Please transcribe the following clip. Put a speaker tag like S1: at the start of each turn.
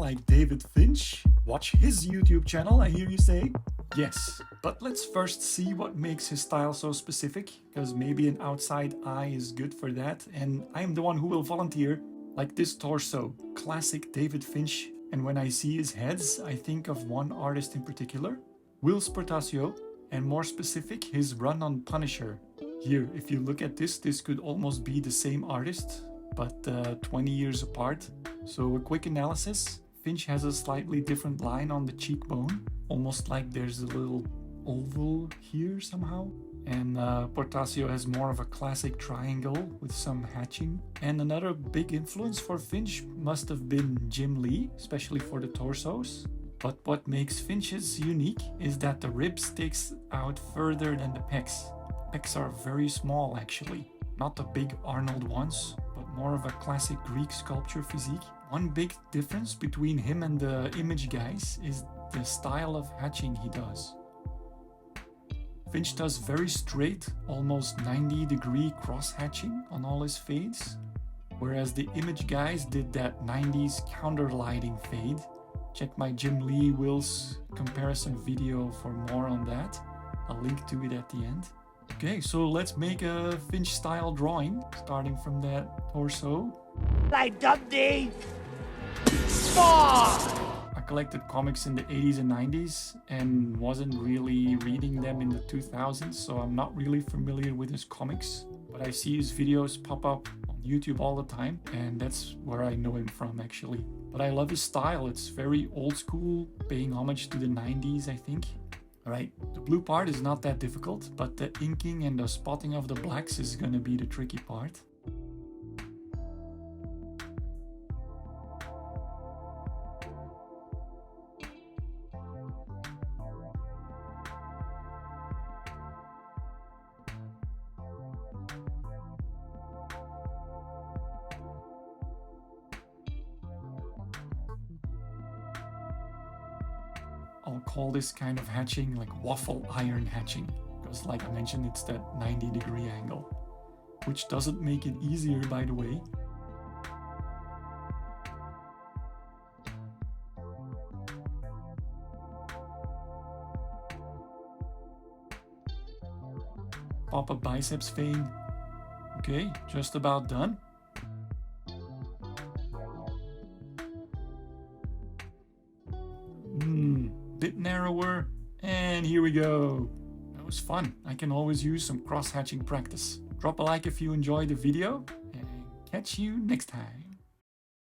S1: like David Finch? Watch his YouTube channel, I hear you say? Yes, but let's first see what makes his style so specific, because maybe an outside eye is good for that, and I'm the one who will volunteer. Like this torso, classic David Finch, and when I see his heads, I think of one artist in particular, Whilce Portacio, and more specific, his run on Punisher. Here, if you look at this could almost be the same artist, but 20 years apart. So a quick analysis, Finch has a slightly different line on the cheekbone, almost like there's a little oval here somehow. And Portacio has more of a classic triangle with some hatching. And another big influence for Finch must have been Jim Lee, especially for the torsos. But what makes Finch's unique is that the rib sticks out further than the pecs. Pecs are very small actually, not the big Arnold ones, but more of a classic Greek sculpture physique. One big difference between him and the image guys is the style of hatching he does. Finch does very straight, almost 90-degree cross hatching on all his fades, whereas the image guys did that 90s counter-lighting fade. Check my Jim Lee Whilce comparison video for more on that. I'll link to it at the end. Okay, so let's make a Finch style drawing, starting from that torso.
S2: Like Dundee! Spawn!
S1: I collected comics in the 80s and 90s and wasn't really reading them in the 2000s, so I'm not really familiar with his comics. But I see his videos pop up on YouTube all the time, and that's where I know him from actually. But I love his style, it's very old school, paying homage to the 90s I think. Alright, the blue part is not that difficult, but the inking and the spotting of the blacks is gonna be the tricky part. I'll call this kind of hatching like waffle iron hatching, because like I mentioned, it's that 90-degree angle, which doesn't make it easier by the way. Pop a biceps vein. Okay, just about done. Bit narrower, and here we go. That was fun. I can always use some cross-hatching practice. Drop a like if you enjoyed the video, and catch you next time.